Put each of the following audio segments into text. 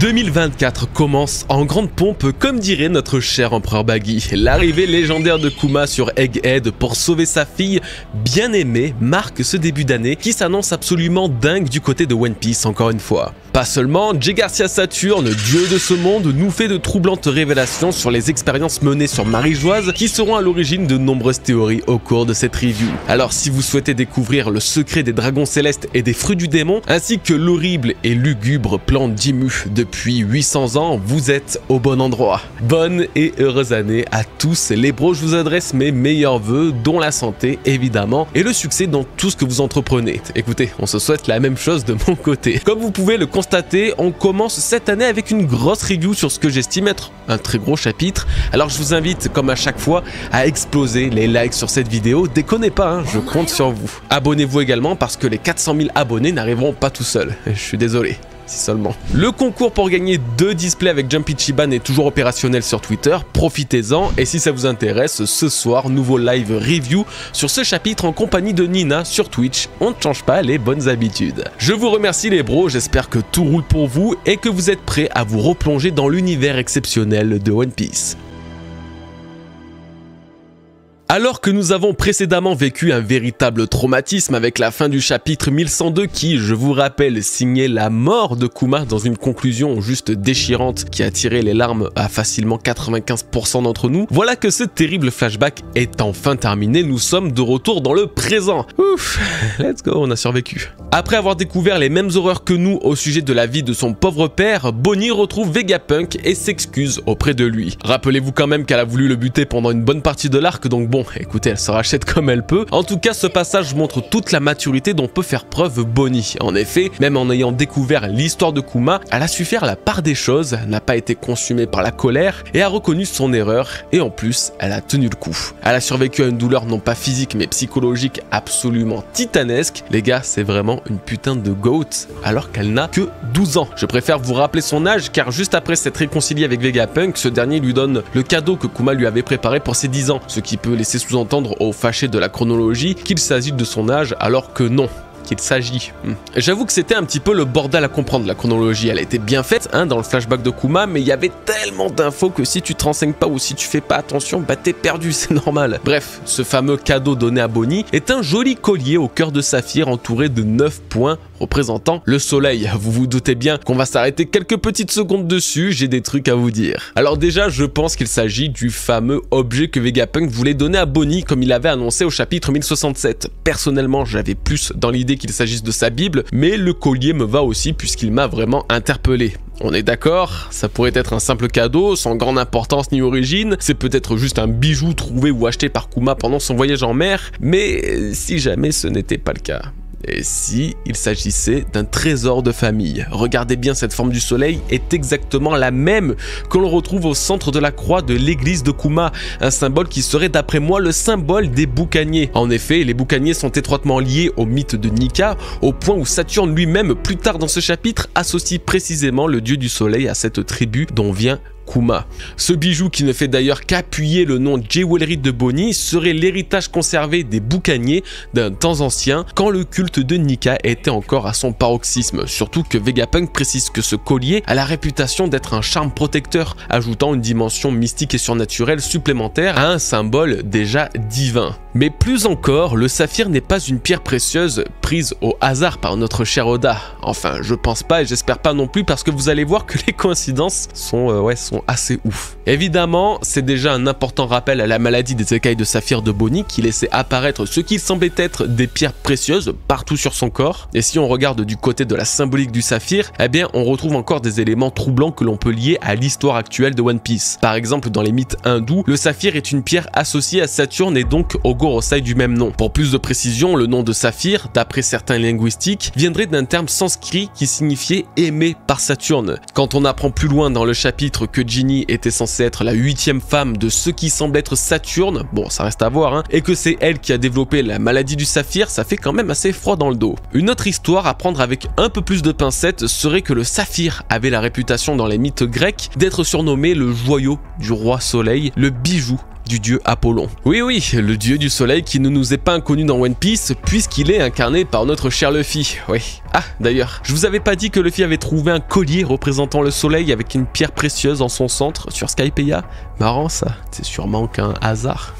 2024 commence en grande pompe, comme dirait notre cher empereur Baggy. L'arrivée légendaire de Kuma sur Egghead pour sauver sa fille bien-aimée marque ce début d'année qui s'annonce absolument dingue du côté de One Piece encore une fois. Pas seulement, Jay Garcia Saturne, dieu de ce monde, nous fait de troublantes révélations sur les expériences menées sur Marie-Joise qui seront à l'origine de nombreuses théories au cours de cette review. Alors si vous souhaitez découvrir le secret des dragons célestes et des fruits du démon, ainsi que l'horrible et lugubre plan d'Imu depuis 800 ans, vous êtes au bon endroit. Bonne et heureuse année à tous les bros, je vous adresse mes meilleurs vœux, dont la santé évidemment, et le succès dans tout ce que vous entreprenez. Écoutez, on se souhaite la même chose de mon côté. Comme vous pouvez le constater, on commence cette année avec une grosse review sur ce que j'estime être un très gros chapitre. Alors je vous invite, comme à chaque fois, à exploser les likes sur cette vidéo. Déconnez pas, hein, je compte sur vous. Abonnez-vous également parce que les 400 000 abonnés n'arriveront pas tout seuls. Je suis désolé. Si seulement. Le concours pour gagner 2 displays avec Jump Ichiban est toujours opérationnel sur Twitter, profitez-en, et si ça vous intéresse, ce soir, nouveau live review sur ce chapitre en compagnie de Nina sur Twitch. On ne change pas les bonnes habitudes. Je vous remercie les bros, j'espère que tout roule pour vous et que vous êtes prêts à vous replonger dans l'univers exceptionnel de One Piece. Alors que nous avons précédemment vécu un véritable traumatisme avec la fin du chapitre 1102 qui, je vous rappelle, signait la mort de Kuma dans une conclusion juste déchirante qui a tiré les larmes à facilement 95% d'entre nous, voilà que ce terrible flashback est enfin terminé, nous sommes de retour dans le présent. Ouf, let's go, on a survécu. Après avoir découvert les mêmes horreurs que nous au sujet de la vie de son pauvre père, Bonnie retrouve Vegapunk et s'excuse auprès de lui. Rappelez-vous quand même qu'elle a voulu le buter pendant une bonne partie de l'arc, donc bon, écoutez, elle se rachète comme elle peut. En tout cas, ce passage montre toute la maturité dont peut faire preuve Bonnie. En effet, même en ayant découvert l'histoire de Kuma, elle a su faire la part des choses, n'a pas été consumée par la colère et a reconnu son erreur. Et en plus, elle a tenu le coup. Elle a survécu à une douleur non pas physique mais psychologique absolument titanesque. Les gars, c'est vraiment une putain de goat alors qu'elle n'a que 12 ans. Je préfère vous rappeler son âge car juste après s'être réconcilié avec Vegapunk, ce dernier lui donne le cadeau que Kuma lui avait préparé pour ses 10 ans, ce qui peut laisser sous-entendre aux fâchés de la chronologie qu'il s'agit de son âge alors que non. Qu'il s'agit. J'avoue que c'était un petit peu le bordel à comprendre la chronologie, elle a été bien faite hein, dans le flashback de Kuma, mais il y avait tellement d'infos que si tu te renseignes pas ou si tu fais pas attention, bah t'es perdu, c'est normal. Bref, ce fameux cadeau donné à Bonnie est un joli collier au cœur de saphir entouré de 9 points représentant le soleil. Vous vous doutez bien qu'on va s'arrêter quelques petites secondes dessus, j'ai des trucs à vous dire. Alors déjà, je pense qu'il s'agit du fameux objet que Vegapunk voulait donner à Bonnie comme il avait annoncé au chapitre 1067. Personnellement, j'avais plus dans l'idée qu'il s'agisse de sa Bible, mais le collier me va aussi puisqu'il m'a vraiment interpellé. On est d'accord, ça pourrait être un simple cadeau, sans grande importance ni origine, c'est peut-être juste un bijou trouvé ou acheté par Kuma pendant son voyage en mer, mais si jamais ce n'était pas le cas. Et si il s'agissait d'un trésor de famille? Regardez bien, cette forme du soleil est exactement la même que l'on retrouve au centre de la croix de l'église de Kuma, un symbole qui serait d'après moi le symbole des boucaniers. En effet, les boucaniers sont étroitement liés au mythe de Nika, au point où Saturne lui-même, plus tard dans ce chapitre, associe précisément le dieu du soleil à cette tribu dont vient Kuma. Ce bijou, qui ne fait d'ailleurs qu'appuyer le nom Jewelry de Bonnie, serait l'héritage conservé des boucaniers d'un temps ancien, quand le culte de Nika était encore à son paroxysme. Surtout que Vegapunk précise que ce collier a la réputation d'être un charme protecteur, ajoutant une dimension mystique et surnaturelle supplémentaire à un symbole déjà divin. Mais plus encore, le saphir n'est pas une pierre précieuse prise au hasard par notre cher Oda. Enfin, je pense pas et j'espère pas non plus parce que vous allez voir que les coïncidences sont assez ouf. Évidemment, c'est déjà un important rappel à la maladie des écailles de saphir de Bonnie qui laissait apparaître ce qui semblait être des pierres précieuses partout sur son corps. Et si on regarde du côté de la symbolique du saphir, eh bien on retrouve encore des éléments troublants que l'on peut lier à l'histoire actuelle de One Piece. Par exemple, dans les mythes hindous, le saphir est une pierre associée à Saturne et donc au Gorosei du même nom. Pour plus de précision, le nom de saphir, d'après certains linguistiques, viendrait d'un terme sanskrit qui signifiait aimé par Saturne. Quand on apprend plus loin dans le chapitre que Ginny était censée être la 8e femme de ce qui semble être Saturne, bon ça reste à voir, hein, et que c'est elle qui a développé la maladie du saphir, ça fait quand même assez froid dans le dos. Une autre histoire à prendre avec un peu plus de pincettes serait que le saphir avait la réputation dans les mythes grecs d'être surnommé le joyau du roi soleil, le bijou du dieu Apollon. Oui, le dieu du soleil qui ne nous est pas inconnu dans One Piece puisqu'il est incarné par notre cher Luffy. Oui. Ah, d'ailleurs, je vous avais pas dit que Luffy avait trouvé un collier représentant le soleil avec une pierre précieuse en son centre sur Skypiea? Marrant ça, c'est sûrement qu'un hasard.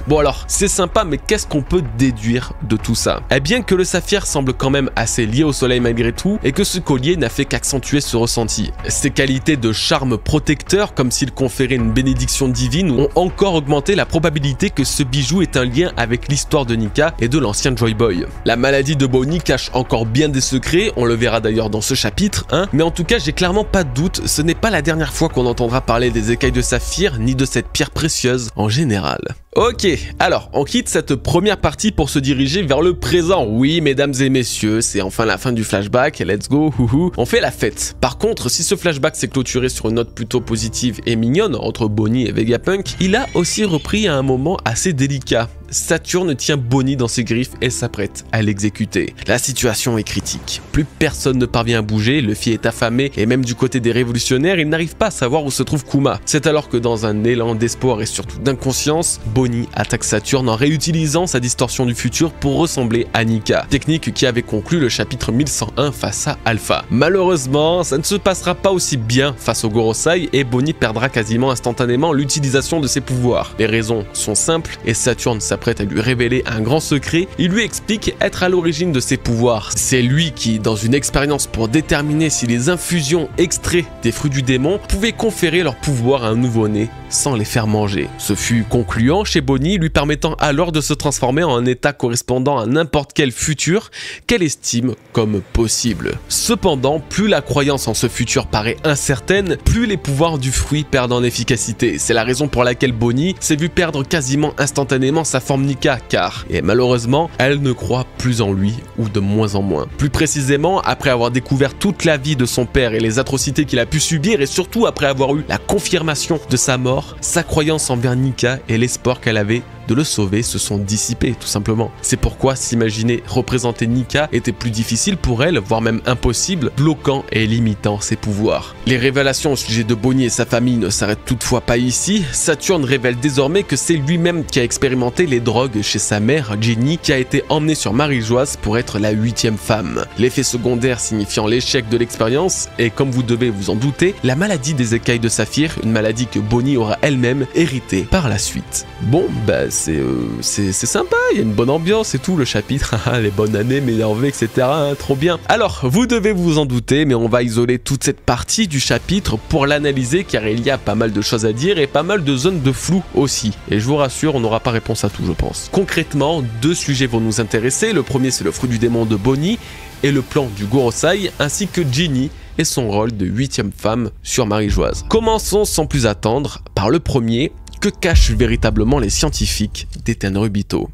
Bon alors, c'est sympa, mais qu'est-ce qu'on peut déduire de tout ça? Eh bien que le saphir semble quand même assez lié au soleil malgré tout, et que ce collier n'a fait qu'accentuer ce ressenti. Ses qualités de charme protecteur, comme s'il conférait une bénédiction divine, ont encore augmenté la probabilité que ce bijou ait un lien avec l'histoire de Nika et de l'ancien Joy Boy. La maladie de Bonnie cache encore bien des secrets, on le verra d'ailleurs dans ce chapitre, hein, mais en tout cas j'ai clairement pas de doute, ce n'est pas la dernière fois qu'on entendra parler des écailles de saphir, ni de cette pierre précieuse en général. Ok, alors on quitte cette première partie pour se diriger vers le présent. Oui, mesdames et messieurs, c'est enfin la fin du flashback, let's go, houhou. On fait la fête. Par contre, si ce flashback s'est clôturé sur une note plutôt positive et mignonne entre Bonnie et Vegapunk, il a aussi repris à un moment assez délicat. Saturne tient Bonnie dans ses griffes et s'apprête à l'exécuter. La situation est critique. Plus personne ne parvient à bouger, Luffy est affamé et même du côté des révolutionnaires, il n'arrive pas à savoir où se trouve Kuma. C'est alors que dans un élan d'espoir et surtout d'inconscience, Bonnie attaque Saturne en réutilisant sa distorsion du futur pour ressembler à Nika, technique qui avait conclu le chapitre 1101 face à Alpha. Malheureusement, ça ne se passera pas aussi bien face au Gorosei et Bonnie perdra quasiment instantanément l'utilisation de ses pouvoirs. Les raisons sont simples et Saturne s'apprête à lui révéler un grand secret. Il lui explique être à l'origine de ses pouvoirs. C'est lui qui, dans une expérience pour déterminer si les infusions extraits des fruits du démon pouvaient conférer leur pouvoir à un nouveau-né sans les faire manger. Ce fut concluant chez Bonnie, lui permettant alors de se transformer en un état correspondant à n'importe quel futur qu'elle estime comme possible. Cependant, plus la croyance en ce futur paraît incertaine, plus les pouvoirs du fruit perdent en efficacité. C'est la raison pour laquelle Bonnie s'est vue perdre quasiment instantanément sa forme Nika, car, et malheureusement, elle ne croit plus en lui, ou de moins en moins. Plus précisément, après avoir découvert toute la vie de son père et les atrocités qu'il a pu subir, et surtout après avoir eu la confirmation de sa mort, sa croyance envers Nika et l'espoir qu'elle avait de le sauver se sont dissipés, tout simplement. C'est pourquoi s'imaginer représenter Nika était plus difficile pour elle, voire même impossible, bloquant et limitant ses pouvoirs. Les révélations au sujet de Bonnie et sa famille ne s'arrêtent toutefois pas ici. Saturne révèle désormais que c'est lui-même qui a expérimenté les drogues chez sa mère, Jenny, qui a été emmenée sur Marie-Joise pour être la 8e femme. L'effet secondaire signifiant l'échec de l'expérience est, comme vous devez vous en douter, la maladie des écailles de saphir, une maladie que Bonnie aura elle-même héritée par la suite. Bon, bah c'est sympa, il y a une bonne ambiance et tout, le chapitre, les bonnes années, meilleure vie, etc. Hein, trop bien. Alors, vous devez vous en douter, mais on va isoler toute cette partie du chapitre pour l'analyser, car il y a pas mal de choses à dire et pas mal de zones de flou aussi. Et je vous rassure, on n'aura pas réponse à tout, je pense. Concrètement, deux sujets vont nous intéresser. Le premier, c'est le fruit du démon de Bonnie et le plan du Gorosei, ainsi que Jenny et son rôle de 8e femme sur Marie-Joise. Commençons sans plus attendre par le premier. Que cachent véritablement les scientifiques des Tenryubito?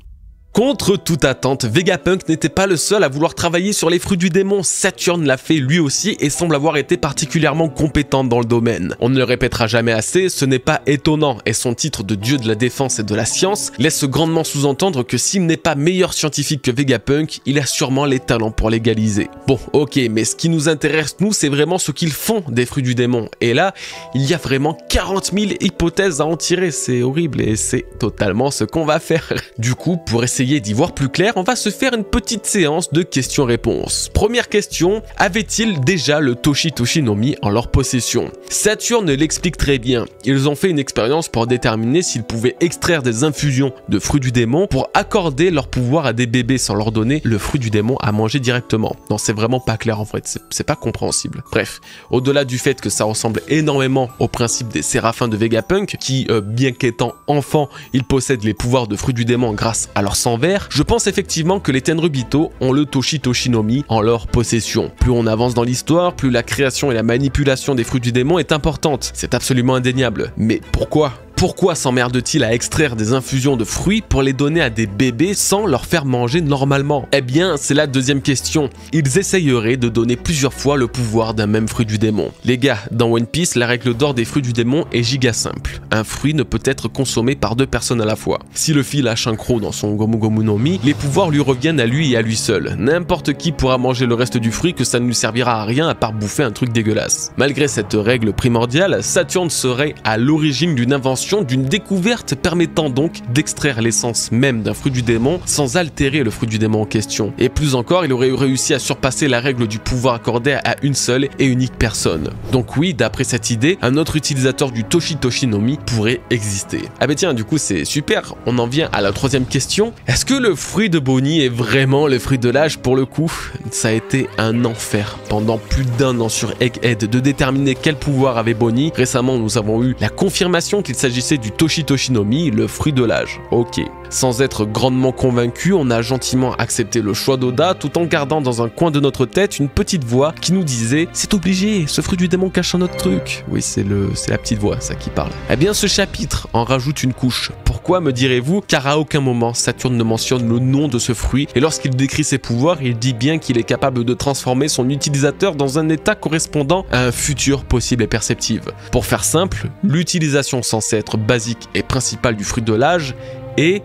Contre toute attente, Vegapunk n'était pas le seul à vouloir travailler sur les fruits du démon. Saturne l'a fait lui aussi et semble avoir été particulièrement compétent dans le domaine. On ne le répétera jamais assez, ce n'est pas étonnant et son titre de dieu de la défense et de la science laisse grandement sous-entendre que s'il n'est pas meilleur scientifique que Vegapunk, il a sûrement les talents pour l'égaliser. Bon, ok, mais ce qui nous intéresse nous, c'est vraiment ce qu'ils font des fruits du démon. Et là, il y a vraiment 40 000 hypothèses à en tirer, c'est horrible et c'est totalement ce qu'on va faire. Du coup, pour essayer d'y voir plus clair, on va se faire une petite séance de questions-réponses. Première question, avait-il déjà le Toshi Toshi no Mi en leur possession? Saturne l'explique très bien. Ils ont fait une expérience pour déterminer s'ils pouvaient extraire des infusions de fruits du démon pour accorder leur pouvoir à des bébés sans leur donner le fruit du démon à manger directement. Non, c'est vraiment pas clair en fait, c'est pas compréhensible. Bref, au-delà du fait que ça ressemble énormément au principe des séraphins de Vegapunk, qui, bien qu'étant enfants, ils possèdent les pouvoirs de fruits du démon grâce à leur sang vert, je pense effectivement que les Tenryubito ont le Toshi Toshi no Mi en leur possession. Plus on avance dans l'histoire, plus la création et la manipulation des fruits du démon est importante. C'est absolument indéniable. Mais pourquoi ? Pourquoi s'emmerde-t-il à extraire des infusions de fruits pour les donner à des bébés sans leur faire manger normalement? Eh bien, c'est la deuxième question. Ils essayeraient de donner plusieurs fois le pouvoir d'un même fruit du démon. Les gars, dans One Piece, la règle d'or des fruits du démon est giga simple. Un fruit ne peut être consommé par deux personnes à la fois. Si Luffy lâche un croc dans son Gomu Gomu no Mi, les pouvoirs lui reviennent à lui et à lui seul. N'importe qui pourra manger le reste du fruit, que ça ne lui servira à rien à part bouffer un truc dégueulasse. Malgré cette règle primordiale, Saturne serait à l'origine d'une invention réalisation d'une découverte permettant donc d'extraire l'essence même d'un fruit du démon sans altérer le fruit du démon en question. Et plus encore, il aurait réussi à surpasser la règle du pouvoir accordé à une seule et unique personne. Donc oui, d'après cette idée, un autre utilisateur du Toshi Toshi no Mi pourrait exister. Ah bah tiens, du coup c'est super, on en vient à la troisième question. Est-ce que le fruit de Bonnie est vraiment le fruit de l'âge pour le coup? Ça a été un enfer pendant plus d'1 an sur Egghead de déterminer quel pouvoir avait Bonnie. Récemment, nous avons eu la confirmation qu'il s'agissait du Toshi Toshi no Mi, le fruit de l'âge. Ok. Sans être grandement convaincu, on a gentiment accepté le choix d'Oda tout en gardant dans un coin de notre tête une petite voix qui nous disait « C'est obligé, ce fruit du démon cache un autre truc ». Oui, c'est la petite voix, ça qui parle. Eh bien, ce chapitre en rajoute une couche. Pourquoi, me direz-vous? Car à aucun moment, Saturne ne mentionne le nom de ce fruit et lorsqu'il décrit ses pouvoirs, il dit bien qu'il est capable de transformer son utilisateur dans un état correspondant à un futur possible et perceptible. Pour faire simple, l'utilisation censée être basique et principale du fruit de l'âge est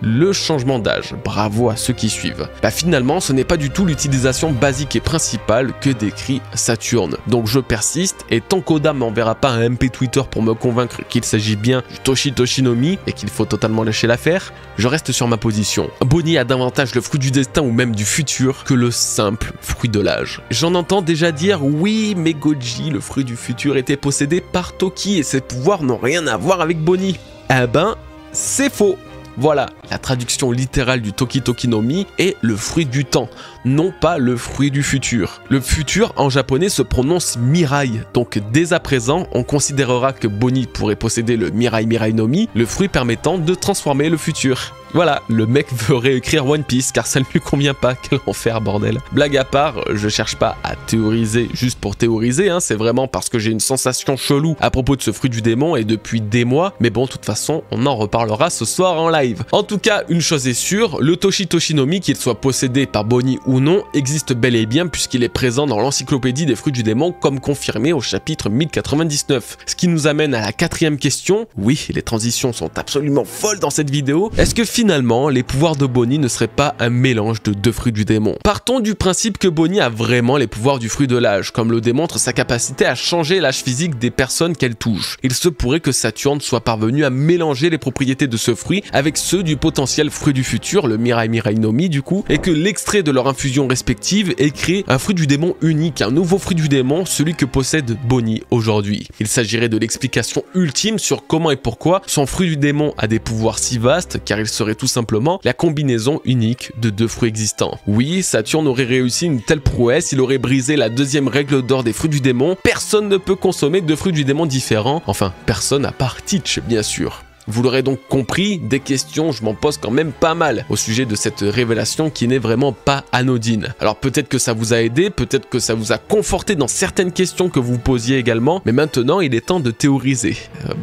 le changement d'âge. Bravo à ceux qui suivent. Bah finalement, ce n'est pas du tout l'utilisation basique et principale que décrit Saturne. Donc je persiste et tant qu'Oda m'enverra pas un MP Twitter pour me convaincre qu'il s'agit bien du Toshi Toshi no Mi et qu'il faut totalement lâcher l'affaire, je reste sur ma position. Bonnie a davantage le fruit du destin ou même du futur que le simple fruit de l'âge. J'en entends déjà dire oui, mais Goji, le fruit du futur, était possédé par Toki et ses pouvoirs n'ont rien à voir avec Bonnie. Eh ben, c'est faux. Voilà, la traduction littérale du Toki Toki no Mi est le fruit du temps, non pas le fruit du futur. Le futur en japonais se prononce Mirai, donc dès à présent, on considérera que Bonnie pourrait posséder le Mirai Mirai no Mi, le fruit permettant de transformer le futur. Voilà, le mec veut réécrire One Piece car ça ne lui convient pas, quel enfer bordel. Blague à part, je cherche pas à théoriser juste pour théoriser, hein, c'est vraiment parce que j'ai une sensation chelou à propos de ce fruit du démon et depuis des mois, mais bon, de toute façon, on en reparlera ce soir en live. En tout cas, une chose est sûre, le Toshi Toshi no Mi, qu'il soit possédé par Bonnie ou non, existe bel et bien puisqu'il est présent dans l'encyclopédie des fruits du démon comme confirmé au chapitre 1099. Ce qui nous amène à la quatrième question. Oui, les transitions sont absolument folles dans cette vidéo. Est-ce que finalement, les pouvoirs de Bonnie ne seraient pas un mélange de deux fruits du démon? Partons du principe que Bonnie a vraiment les pouvoirs du fruit de l'âge, comme le démontre sa capacité à changer l'âge physique des personnes qu'elle touche. Il se pourrait que Saturne soit parvenu à mélanger les propriétés de ce fruit avec ceux du potentiel fruit du futur, le Mirai Mirai no Mi du coup, et que l'extrait de leur infusion respective ait créé un fruit du démon unique, un nouveau fruit du démon, celui que possède Bonnie aujourd'hui. Il s'agirait de l'explication ultime sur comment et pourquoi son fruit du démon a des pouvoirs si vastes, car il serait tout simplement la combinaison unique de deux fruits existants. Oui, Saturne aurait réussi une telle prouesse, il aurait brisé la deuxième règle d'or des fruits du démon, personne ne peut consommer deux fruits du démon différents, enfin personne à part Teach bien sûr. Vous l'aurez donc compris, des questions, je m'en pose quand même pas mal au sujet de cette révélation qui n'est vraiment pas anodine. Alors peut-être que ça vous a aidé, peut-être que ça vous a conforté dans certaines questions que vous posiez également, mais maintenant il est temps de théoriser.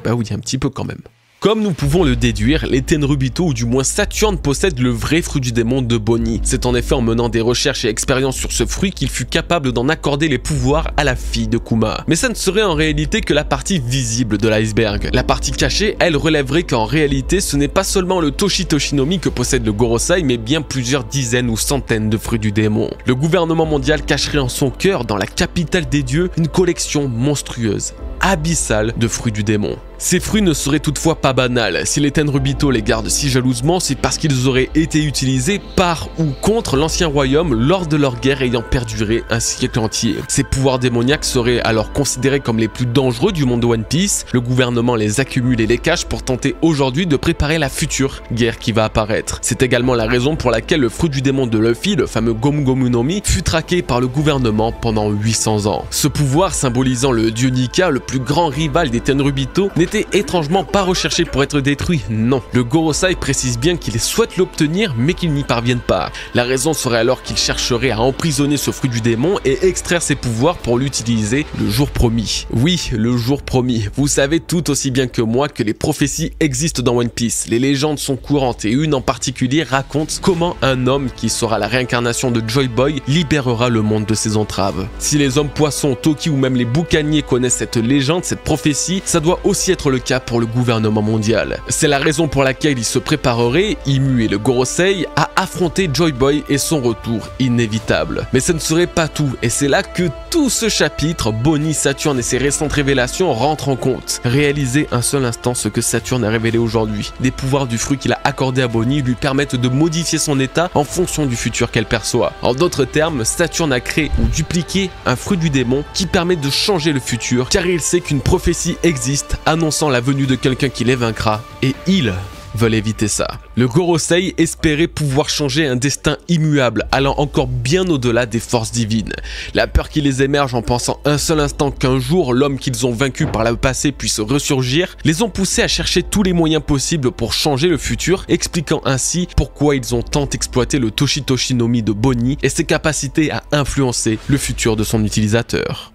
Bah oui, un petit peu quand même. Comme nous pouvons le déduire, les Tenryubito ou du moins Saturne possèdent le vrai fruit du démon de Bonnie. C'est en effet en menant des recherches et expériences sur ce fruit qu'il fut capable d'en accorder les pouvoirs à la fille de Kuma. Mais ça ne serait en réalité que la partie visible de l'iceberg. La partie cachée, elle relèverait qu'en réalité ce n'est pas seulement le Toshi Toshi no Mi que possède le Gorosei, mais bien plusieurs dizaines ou centaines de fruits du démon. Le gouvernement mondial cacherait en son cœur, dans la capitale des dieux, une collection monstrueuse, abyssale de fruits du démon. Ces fruits ne seraient toutefois pas banals. Si les Tenryubito les gardent si jalousement, c'est parce qu'ils auraient été utilisés par ou contre l'ancien royaume lors de leur guerre ayant perduré un siècle entier. Ces pouvoirs démoniaques seraient alors considérés comme les plus dangereux du monde de One Piece. Le gouvernement les accumule et les cache pour tenter aujourd'hui de préparer la future guerre qui va apparaître. C'est également la raison pour laquelle le fruit du démon de Luffy, le fameux Gomu Gomu no Mi, fut traqué par le gouvernement pendant 800 ans. Ce pouvoir symbolisant le dieu Nika, le plus grand rival des Tenryubito, n'était étrangement pas recherché pour être détruit, non. Le Gorosei précise bien qu'il souhaite l'obtenir mais qu'il n'y parvienne pas. La raison serait alors qu'il chercherait à emprisonner ce fruit du démon et extraire ses pouvoirs pour l'utiliser le jour promis. Oui, le jour promis. Vous savez tout aussi bien que moi que les prophéties existent dans One Piece. Les légendes sont courantes et une en particulier raconte comment un homme qui sera la réincarnation de Joy Boy libérera le monde de ses entraves. Si les hommes poissons, Toki ou même les boucaniers connaissent cette légende, cette prophétie, ça doit aussi être être le cas pour le gouvernement mondial. C'est la raison pour laquelle il se préparerait, Imu et le Gorosei, à affronter Joy Boy et son retour inévitable. Mais ce ne serait pas tout, et c'est là que tout ce chapitre, Bonnie, Saturne et ses récentes révélations rentrent en compte. Réaliser un seul instant ce que Saturne a révélé aujourd'hui. Des pouvoirs du fruit qu'il a accordé à Bonnie lui permettent de modifier son état en fonction du futur qu'elle perçoit. En d'autres termes, Saturne a créé ou dupliqué un fruit du démon qui permet de changer le futur, car il sait qu'une prophétie existe annonçant la venue de quelqu'un qui les vaincra, et ils veulent éviter ça. Le Gorosei espérait pouvoir changer un destin immuable, allant encore bien au-delà des forces divines. La peur qui les émerge en pensant un seul instant qu'un jour l'homme qu'ils ont vaincu par le passé puisse ressurgir, les ont poussés à chercher tous les moyens possibles pour changer le futur, expliquant ainsi pourquoi ils ont tant exploité le Toshitoshi no Mi de Bonnie et ses capacités à influencer le futur de son utilisateur.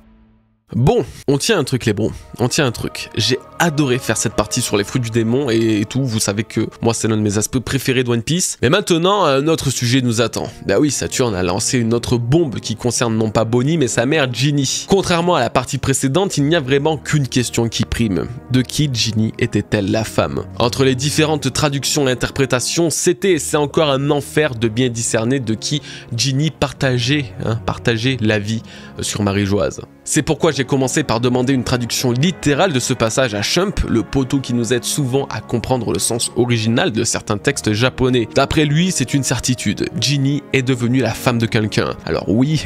Bon, on tient un truc les bros, on tient un truc. J'ai adoré faire cette partie sur les fruits du démon et tout, vous savez que moi c'est l'un de mes aspects préférés de One Piece. Mais maintenant, un autre sujet nous attend. Bah oui, Saturne a lancé une autre bombe qui concerne non pas Bonnie mais sa mère Ginny. Contrairement à la partie précédente, il n'y a vraiment qu'une question qui prime. De qui Ginny était-elle la femme? Entre les différentes traductions et interprétations, c'était et c'est encore un enfer de bien discerner de qui Ginny partageait la vie sur Marie-Joise. C'est pourquoi j'ai commencé par demander une traduction littérale de ce passage à Shump, le poteau qui nous aide souvent à comprendre le sens original de certains textes japonais. D'après lui, c'est une certitude, Ginny est devenue la femme de quelqu'un. Alors oui,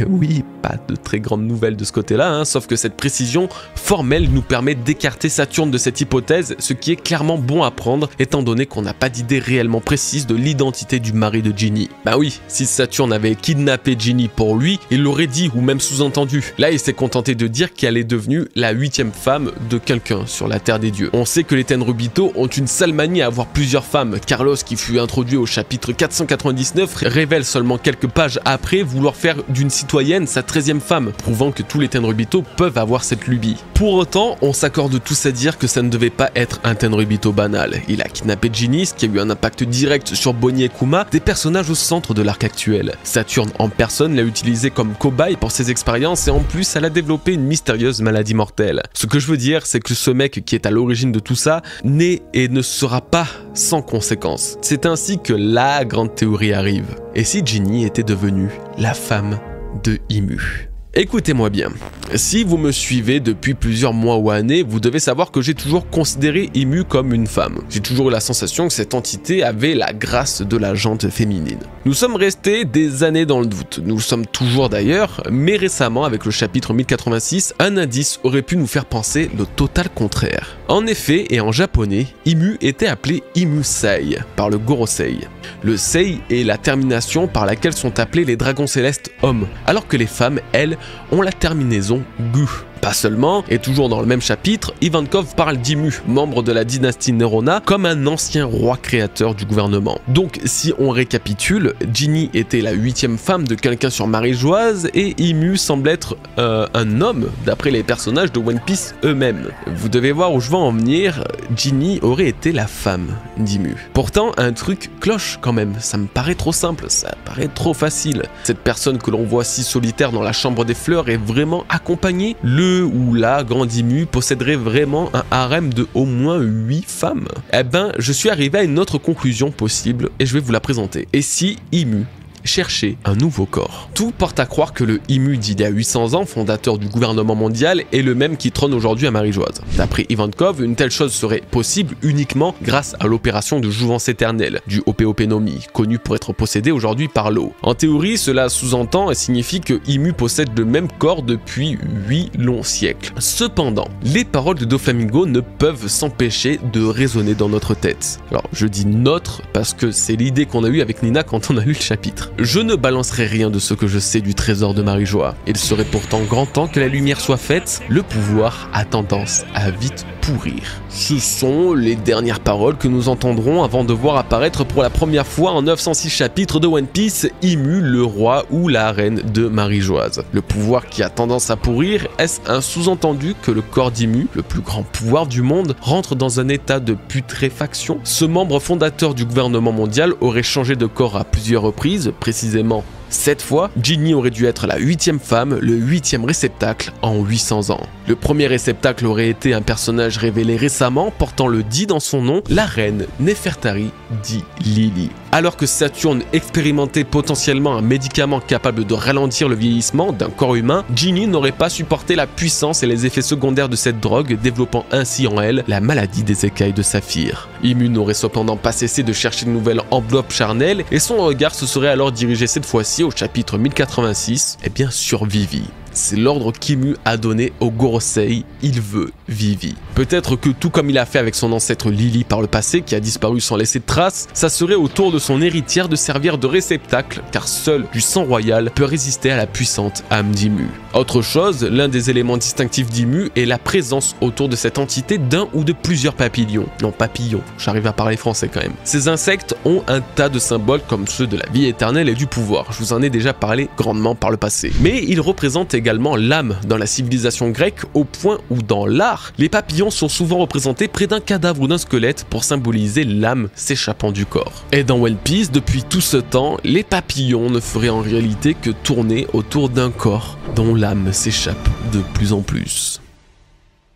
pas de très grandes nouvelles de ce côté-là, sauf que cette précision formelle nous permet d'écarter Saturne de cette hypothèse, ce qui est clairement bon à prendre, étant donné qu'on n'a pas d'idée réellement précise de l'identité du mari de Ginny. Bah oui, si Saturne avait kidnappé Ginny pour lui, il l'aurait dit ou même sous-entendu. Là, il s'est contenté de dire qu'elle est devenue la 8e femme de quelqu'un sur la Terre des Dieux. On sait que les Tenryubito ont une sale manie à avoir plusieurs femmes. Carlos, qui fut introduit au chapitre 499, révèle seulement quelques pages après vouloir faire d'une citoyenne sa 13e femme, prouvant que tous les Tenryubito peuvent avoir cette lubie. Pour autant, on s'accorde tous à dire que ça ne devait pas être un Tenryubito banal. Il a kidnappé Ginny, ce qui a eu un impact direct sur Bonnie et Kuma, des personnages au centre de l'arc actuel. Saturne en personne l'a utilisé comme cobaye pour ses expériences et en plus elle a développé une mystérieuse maladie mortelle. Ce que je veux dire, c'est que ce mec qui est à l'origine de tout ça n'est et ne sera pas sans conséquences. C'est ainsi que la grande théorie arrive. Et si Ginny était devenue la femme de Imu? Écoutez-moi bien, si vous me suivez depuis plusieurs mois ou années, vous devez savoir que j'ai toujours considéré Imu comme une femme. J'ai toujours eu la sensation que cette entité avait la grâce de la jante féminine. Nous sommes restés des années dans le doute, nous le sommes toujours d'ailleurs, mais récemment avec le chapitre 1086, un indice aurait pu nous faire penser le total contraire. En effet, et en japonais, Imu était appelé Imu-sei par le Gorosei. Le sei est la termination par laquelle sont appelés les dragons célestes hommes, alors que les femmes, elles, ont la terminaison gu. Pas seulement, et toujours dans le même chapitre, Ivankov parle d'Imu, membre de la dynastie Nerona, comme un ancien roi créateur du gouvernement. Donc si on récapitule, Ginny était la 8e femme de quelqu'un sur Marie-Joise, et Imu semble être un homme, d'après les personnages de One Piece eux-mêmes. Vous devez voir où je veux en venir, Ginny aurait été la femme d'Imu. Pourtant, un truc cloche quand même, ça me paraît trop simple, ça paraît trop facile. Cette personne que l'on voit si solitaire dans la chambre des fleurs est vraiment accompagnée. Le ou la grande Imu posséderait vraiment un harem de au moins 8 femmes? Eh ben, je suis arrivé à une autre conclusion possible et je vais vous la présenter. Et si Imu chercher un nouveau corps? Tout porte à croire que le Imu d'il y a 800 ans, fondateur du gouvernement mondial, est le même qui trône aujourd'hui à Marie-Joise. D'après Ivankov, une telle chose serait possible uniquement grâce à l'opération de jouvence éternelle, du Ope-Ope no Mi, connu pour être possédé aujourd'hui par l'eau. En théorie, cela sous-entend et signifie que Imu possède le même corps depuis 8 longs siècles. Cependant, les paroles de Doflamingo ne peuvent s'empêcher de résonner dans notre tête. Alors, je dis notre parce que c'est l'idée qu'on a eue avec Nina quand on a lu le chapitre. Je ne balancerai rien de ce que je sais du trésor de Marie-Joie. Il serait pourtant grand temps que la lumière soit faite. Le pouvoir a tendance à vite pourrir. Ce sont les dernières paroles que nous entendrons avant de voir apparaître pour la première fois en 906 chapitres de One Piece Imu, le roi ou la reine de Marie-Joise. Le pouvoir qui a tendance à pourrir, est-ce un sous-entendu que le corps d'Imu, le plus grand pouvoir du monde, rentre dans un état de putréfaction? Ce membre fondateur du gouvernement mondial aurait changé de corps à plusieurs reprises, précisément Cette fois, Ginny aurait dû être la 8e femme, le 8e réceptacle en 800 ans. Le premier réceptacle aurait été un personnage révélé récemment portant le dit dans son nom, la reine Nefertari dit Lily. Alors que Saturne expérimentait potentiellement un médicament capable de ralentir le vieillissement d'un corps humain, Ginny n'aurait pas supporté la puissance et les effets secondaires de cette drogue, développant ainsi en elle la maladie des écailles de saphir. Immu n'aurait cependant pas cessé de chercher une nouvelle enveloppe charnelle et son regard se serait alors dirigé cette fois-ci au chapitre 1086, et bien sur Vivi. C'est l'ordre qu'Immu a donné au Gorosei, il veut Vivi. Peut-être que tout comme il a fait avec son ancêtre Lily par le passé, qui a disparu sans laisser de traces, ça serait au tour de son héritière de servir de réceptacle, car seul du sang royal peut résister à la puissante âme d'Immu. Autre chose, l'un des éléments distinctifs d'Immu est la présence autour de cette entité d'un ou de plusieurs papillons. Non, papillons, j'arrive à parler français quand même. Ces insectes ont un tas de symboles comme ceux de la vie éternelle et du pouvoir, je vous en ai déjà parlé grandement par le passé. Mais ils représentent également l'âme dans la civilisation grecque, au point où dans l'art, les papillons sont souvent représentés près d'un cadavre ou d'un squelette pour symboliser l'âme s'échappant du corps. Et dans One Piece, depuis tout ce temps, les papillons ne feraient en réalité que tourner autour d'un corps dont l'âme s'échappe de plus en plus.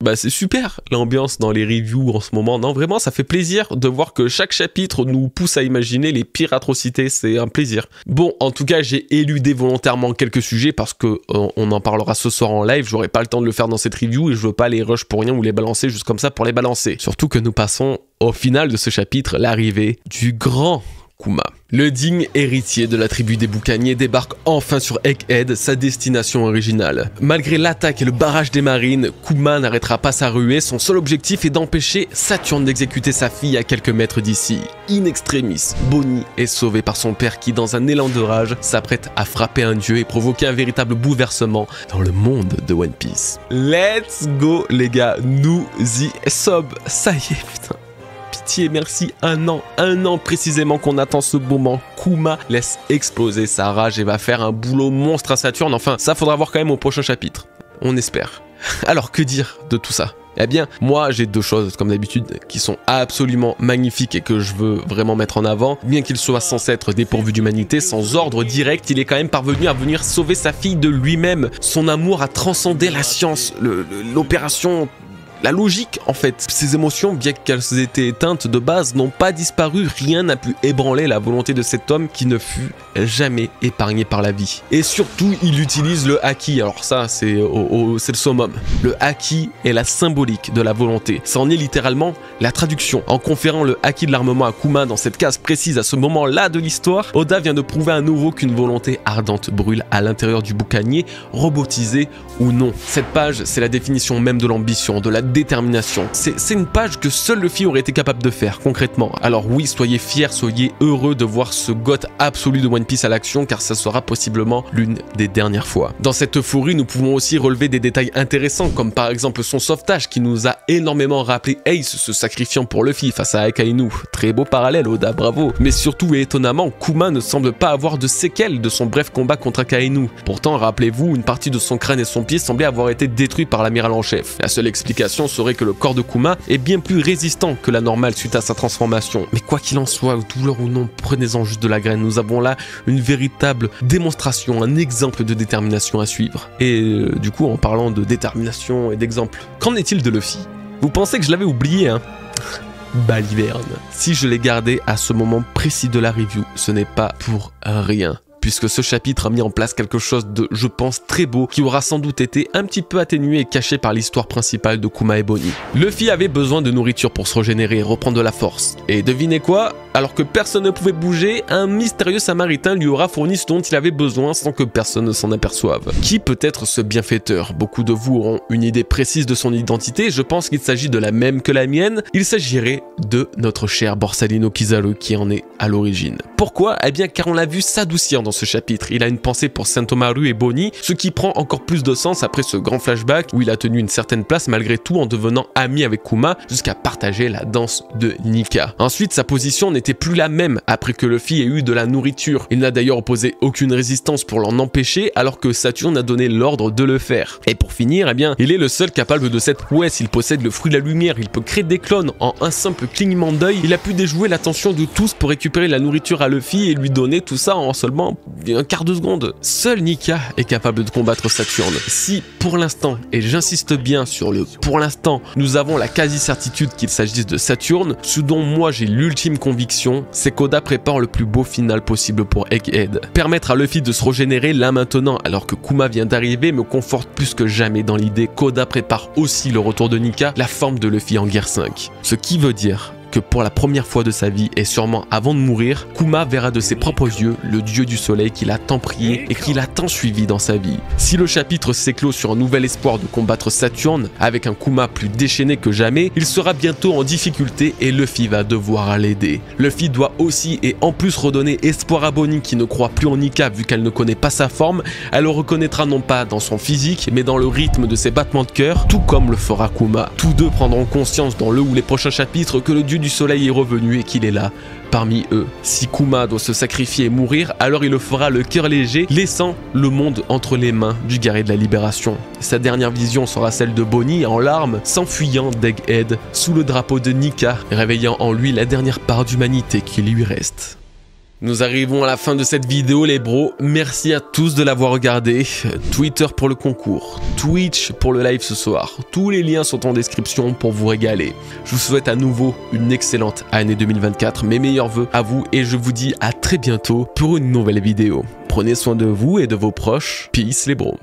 Bah c'est super l'ambiance dans les reviews en ce moment, non vraiment ça fait plaisir de voir que chaque chapitre nous pousse à imaginer les pires atrocités, c'est un plaisir. Bon en tout cas j'ai éludé volontairement quelques sujets parce que on en parlera ce soir en live, j'aurai pas le temps de le faire dans cette review et je veux pas les rush pour rien ou les balancer juste comme ça pour les balancer. Surtout que nous passons au final de ce chapitre, l'arrivée du grand Kuma. Le digne héritier de la tribu des boucaniers débarque enfin sur Egghead, sa destination originale. Malgré l'attaque et le barrage des marines, Kuma n'arrêtera pas sa ruée, son seul objectif est d'empêcher Saturne d'exécuter sa fille à quelques mètres d'ici. In extremis, Bonnie est sauvée par son père qui, dans un élan de rage, s'apprête à frapper un dieu et provoquer un véritable bouleversement dans le monde de One Piece. Let's go les gars, nous y sommes, ça y est putain. Pitié, merci, un an précisément qu'on attend ce moment. Kuma laisse exploser sa rage et va faire un boulot monstre à Saturne. Enfin, ça faudra voir quand même au prochain chapitre. On espère. Alors, que dire de tout ça ? Eh bien, moi j'ai deux choses comme d'habitude qui sont absolument magnifiques et que je veux vraiment mettre en avant. Bien qu'il soit censé être dépourvu d'humanité, sans ordre direct, il est quand même parvenu à venir sauver sa fille de lui-même. Son amour a transcendé la science, l'opération... La logique, en fait, ces émotions, bien qu'elles aient été éteintes de base, n'ont pas disparu. Rien n'a pu ébranler la volonté de cet homme qui ne fut jamais épargné par la vie. Et surtout, il utilise le haki. Alors ça, c'est le summum. Le haki est la symbolique de la volonté. Ça en est littéralement la traduction. En conférant le haki de l'armement à Kuma dans cette case précise à ce moment-là de l'histoire, Oda vient de prouver à nouveau qu'une volonté ardente brûle à l'intérieur du boucanier, robotisé ou non. Cette page, c'est la définition même de l'ambition, de la détermination. C'est une page que seul Luffy aurait été capable de faire, concrètement. Alors oui, soyez fiers, soyez heureux de voir ce goth absolu de One Piece à l'action, car ça sera possiblement l'une des dernières fois. Dans cette euphorie, nous pouvons aussi relever des détails intéressants, comme par exemple son sauvetage, qui nous a énormément rappelé Ace se sacrifiant pour Luffy face à Akainu. Très beau parallèle, Oda, bravo. Mais surtout et étonnamment, Kuma ne semble pas avoir de séquelles de son bref combat contre Akainu. Pourtant, rappelez-vous, une partie de son crâne et son pied semblaient avoir été détruits par l'amiral en chef. La seule explication serait que le corps de Kuma est bien plus résistant que la normale suite à sa transformation. Mais quoi qu'il en soit, douleur ou non, prenez-en juste de la graine. Nous avons là une véritable démonstration, un exemple de détermination à suivre. Et du coup, en parlant de détermination et d'exemple, qu'en est-il de Luffy? Vous pensez que je l'avais oublié, hein? Baliverne. Si je l'ai gardé à ce moment précis de la review, ce n'est pas pour rien. Puisque ce chapitre a mis en place quelque chose de, je pense, très beau, qui aura sans doute été un petit peu atténué et caché par l'histoire principale de Kuma et Bonnie. Luffy avait besoin de nourriture pour se régénérer et reprendre de la force. Et devinez quoi? Alors que personne ne pouvait bouger, un mystérieux samaritain lui aura fourni ce dont il avait besoin sans que personne ne s'en aperçoive. Qui peut être ce bienfaiteur? Beaucoup de vous auront une idée précise de son identité, je pense qu'il s'agit de la même que la mienne. Il s'agirait de notre cher Borsalino Kizaru qui en est à l'origine. Pourquoi? Eh bien car on l'a vu s'adoucir dans ce chapitre. Il a une pensée pour Sentomaru et Bonnie, ce qui prend encore plus de sens après ce grand flashback où il a tenu une certaine place malgré tout en devenant ami avec Kuma jusqu'à partager la danse de Nika. Ensuite, sa position n'était plus la même après que Luffy ait eu de la nourriture. Il n'a d'ailleurs opposé aucune résistance pour l'en empêcher alors que Saturne a donné l'ordre de le faire. Et pour finir, eh bien, il est le seul capable de cette prouesse. Il possède le fruit de la lumière, il peut créer des clones en un simple clignement d'œil, il a pu déjouer l'attention de tous pour récupérer la nourriture à Luffy et lui donner tout ça en seulement un quart de seconde. Seul Nika est capable de combattre Saturne. Si pour l'instant, et j'insiste bien sur le pour l'instant, nous avons la quasi-certitude qu'il s'agisse de Saturne, ce dont moi j'ai l'ultime conviction, c'est qu'Oda prépare le plus beau final possible pour Egghead. Permettre à Luffy de se régénérer là maintenant alors que Kuma vient d'arriver me conforte plus que jamais dans l'idée qu'Oda prépare aussi le retour de Nika, la forme de Luffy en Gear 5. Ce qui veut dire que pour la première fois de sa vie et sûrement avant de mourir, Kuma verra de ses propres yeux le dieu du soleil qu'il a tant prié et qu'il a tant suivi dans sa vie. Si le chapitre s'éclôt sur un nouvel espoir de combattre Saturne, avec un Kuma plus déchaîné que jamais, il sera bientôt en difficulté et Luffy va devoir l'aider. Luffy doit aussi et en plus redonner espoir à Bonnie qui ne croit plus en Nika vu qu'elle ne connaît pas sa forme, elle le reconnaîtra non pas dans son physique mais dans le rythme de ses battements de cœur, tout comme le fera Kuma. Tous deux prendront conscience dans le ou les prochains chapitres que le dieu du soleil est revenu et qu'il est là, parmi eux. Si Kuma doit se sacrifier et mourir, alors il le fera le cœur léger, laissant le monde entre les mains du guerrier de la libération. Sa dernière vision sera celle de Bonnie en larmes, s'enfuyant d'Egghead sous le drapeau de Nika, réveillant en lui la dernière part d'humanité qui lui reste. Nous arrivons à la fin de cette vidéo les bros, merci à tous de l'avoir regardé, Twitter pour le concours, Twitch pour le live ce soir, tous les liens sont en description pour vous régaler. Je vous souhaite à nouveau une excellente année 2024, mes meilleurs vœux à vous et je vous dis à très bientôt pour une nouvelle vidéo. Prenez soin de vous et de vos proches, peace les bros.